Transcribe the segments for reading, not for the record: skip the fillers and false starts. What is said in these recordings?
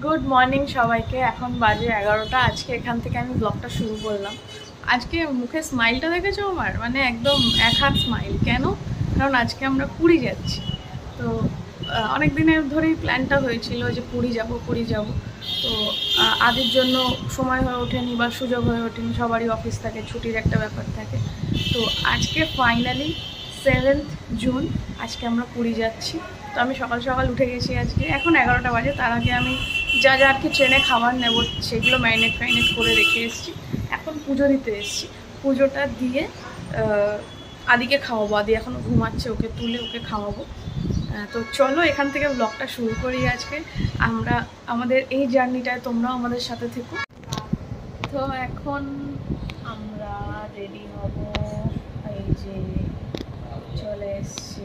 Good morning সবাইকে। এখন বাজে 11টা। আজকে এখান থেকে আমি ব্লগটা শুরু করলাম। আজকে মুখে স্মাইলটা দেখেছো আমার, মানে একদম এক হাত স্মাইল। কেন? কারণ আজকে আমরা পুরী যাচ্ছি। তো অনেক দিনের ধরেই প্ল্যানটা হয়েছিল যে পুরী যাব। তো আদির জন্য সময় হয়ে ওঠেনি বা সুযোগ হয়ে ওঠেনি, সবারই অফিস থাকে, ছুটির একটা ব্যাপার থাকে। তো আজকে ফাইনালি 7th জুন আজকে আমরা পুরী যাচ্ছি। তো আমি সকাল সকাল উঠে গেছি আজকে, এখন 11টা বাজে। তার আগে আমি যা আর কি ট্রেনে খাবার নেব সেগুলো ম্যারিনেট করে রেখে এসেছি। এখন পুজো দিতে এসেছি, পুজোটা দিয়ে আদিকে খাওয়াবো। আদি এখনও ঘুমাচ্ছে, ওকে তুলে ওকে খাওয়াবো। তো চলো এখান থেকে ব্লগটা শুরু করি। আজকে আমরা আমাদের এই জার্নিটায় তোমরাও আমাদের সাথে থেকো। তো এখন আমরা রেডি হব, এই যে চলে এসছে।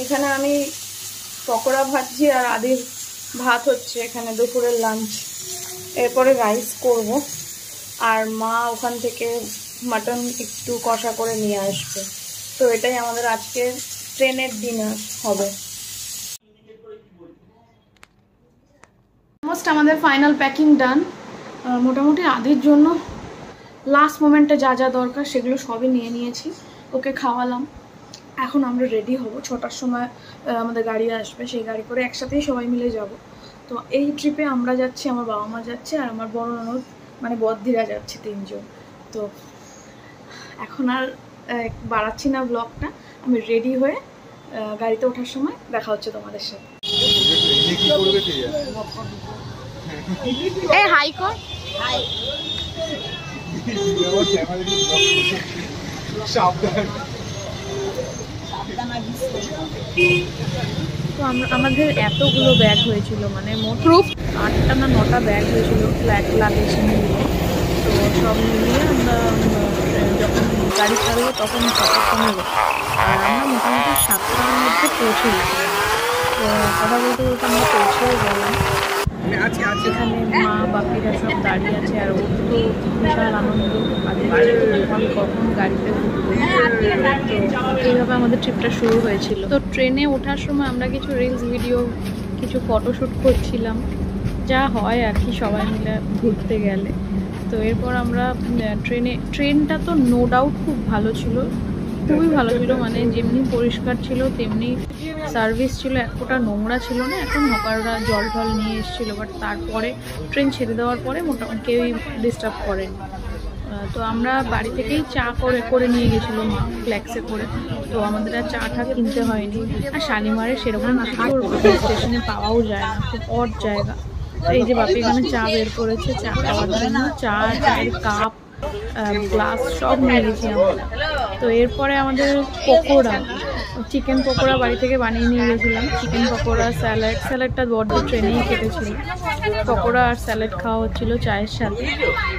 এখানে আমি পকোড়া ভাজছি আর আদির ভাত হচ্ছে এখানে দুপুরের লাঞ্চ। এরপরে রাইস করব, আর মা ওখান থেকে মাটন একটু কষা করে নিয়ে আসবে। তো এটাই আমাদের আজকের ট্রেনের ডিনার হবে। অলমোস্ট আমাদের ফাইনাল প্যাকিং ডান। মোটামুটি আদির জন্য লাস্ট মোমেন্টে যা যা দরকার সেগুলো সবই নিয়ে নিয়েছি, ওকে খাওয়ালাম। এখন আমরা রেডি হব, 6টার সময় আমাদের গাড়ি আসবে, সেই গাড়ি করে একসাথেই সবাই মিলে যাব। তো এই ট্রিপে আমরা যাচ্ছি, আমার বাবা মা যাচ্ছে আর আমার বড় ননদ মানে বদ্দিরা যাচ্ছে, 3 জন। তো এখন আর বাড়াচ্ছি না ব্লগটা, আমি রেডি হয়ে গাড়িতে ওঠার সময় দেখা হচ্ছে তোমাদের সাথে। এই হাই কর, হাই। তো আমাদের এতগুলো ব্যাগ হয়েছিল, মানে মোট 8টা না 9টা ব্যাগ হয়েছিল লাগেজ মিলিয়ে। তো সব মিলিয়ে আমরা যখন গাড়ি ছাড়লো তখন 6টা কমে গেল, আর আমরা মোটামুটি 7টার মধ্যে পৌঁছে গেছিলাম। তো কথা বলতে বলতে আমরা পৌঁছেও গেলাম। এখানে মা বাপিরা সব দাঁড়িয়ে আছে, আর ওর তো বিশাল আনন্দ, আমি কখন গাড়িতে ঘুরবো। তো এইভাবে আমাদের ট্রিপটা শুরু হয়েছিল। তো ট্রেনে ওঠার সময় আমরা কিছু রিলস ভিডিও, কিছু ফটোশ্যুট করছিলাম, যা হয় আর কি সবাই মিলে ঘুরতে গেলে। তো এরপর আমরা ট্রেনটা তো নো ডাউট খুব ভালো ছিল, খুবই ভালো ছিল, মানে যেমনি পরিষ্কার ছিল তেমনি সার্ভিস ছিল, এক ফোঁটা নোংরা ছিল না। এখন হকাররা জল টল নিয়ে এসেছিলো, বাট তারপরে ট্রেন ছেড়ে দেওয়ার পরে মোটামুটি কেউই ডিস্টার্ব করেনি। তো আমরা বাড়ি থেকেই চা করে নিয়ে গেছিলো মা, ফ্ল্যাক্সে করে। তো আমাদের আর চা কিনতে হয়নি। আর শালিমারে সেরকম কিছু স্টেশনে পাওয়াও যায় না, খুব অড জায়গা। এই যে বাপি এখানে চা বের করেছে চা খাওয়ার জন্য, চায়ের কাপ, গ্লাস সব নিয়ে গেছি আমরা। তো এরপরে আমাদের পকোড়া, চিকেন পকোড়া বাড়ি থেকে বানিয়ে নিয়ে গেছিলাম। চিকেন পকোড়া, স্যালাডটা বড্ড ট্রেনেই কেটেছিল। পকোড়া আর স্যালাড খাওয়া হচ্ছিলো চায়ের সাথে।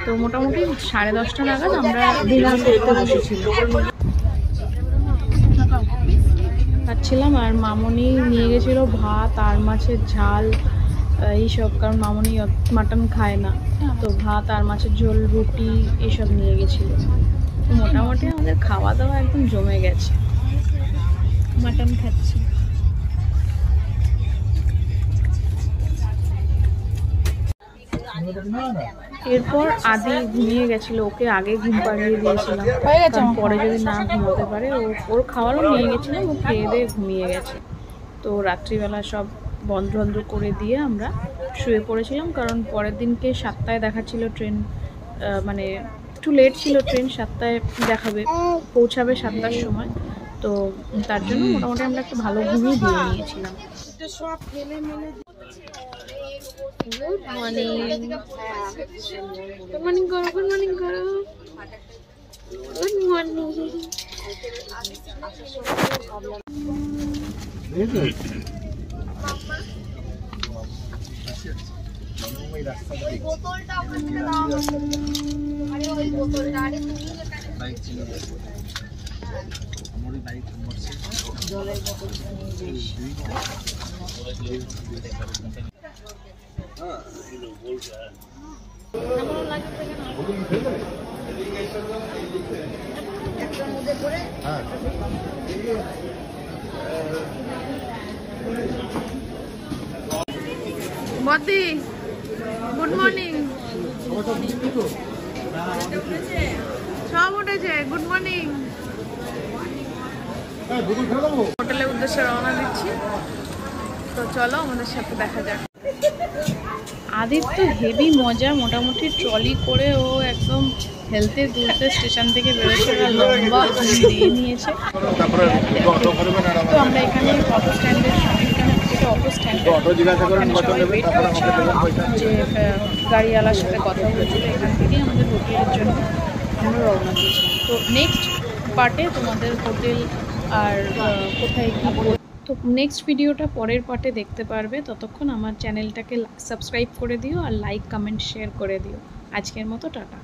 তো মোটামুটি 10:30 নাগাদ আমরা ডিনার করতে খাচ্ছিলাম। আর মামনি নিয়ে গেছিলো ভাত আর মাছের ঝাল এইসব, কারণ মামনি মাটন খায় না। তো ভাত আর মাছের ঝোল, রুটি এইসব নিয়ে গেছিলো। তো মোটামুটি আমাদের খাওয়া দাওয়া একদম জমে গেছে। মাটন খাচ্ছি। এরপর আদি ঘুমিয়ে গেছিল, ওকে আগে ঘুম পাড়িয়ে দিয়েছিলাম, কারণ পরে যদি না ঘুমাতে পারে। ওর খাওয়ারও নিয়ে গেছিলাম, ও খেয়ে দিয়ে ঘুমিয়ে গেছে। তো রাত্রিবেলা সব বন্ধ করে দিয়ে আমরা শুয়ে পড়েছিলাম, কারণ পরের দিনকে 7টায় দেখাচ্ছিল ট্রেন, মানে একটু লেট ছিল ট্রেন, 7টায় পৌঁছাবে 7টার সময়। তো তার জন্য মোটামুটি আমরা একটু ভালো ঘুমিয়ে দিয়ে নিয়েছিলাম। গুড মর্নিং করো, গুড মর্নিং করো, গুড মর্নিং। জলের বোতল বদি গুড মর্নিং। সব উঠেছে, গুড মর্নিং। হোটেলের উদ্দেশ্যে রওনা দিচ্ছি, তো চলো আমাদের সাথে দেখা যাক। আদির তো হেভি মজা, মোটামুটি ট্রলি করে ও একদম হেলতে দুলতে স্টেশন থেকে বেরোচ্ছে, লম্বা দিয়ে নিয়েছে। তো আমরা এখানে অটো স্ট্যান্ডের অটো স্ট্যান্ডে ওয়েট করছি, যে গাড়িওয়ালার সাথে কথা হয়েছিল, এখান থেকেই আমাদের হোটেলের জন্য আমরা রওনা দিয়েছি। তো নেক্সট পার্টে তোমাদের হোটেল আর কোথায় কী, তো নেক্সট ভিডিওটা পরের পার্টে দেখতে পারবে। ততক্ষণ আমার চ্যানেলটাকে সাবস্ক্রাইব করে দিও আর লাইক কমেন্ট শেয়ার করে দিও। আজকের মতো টাটা।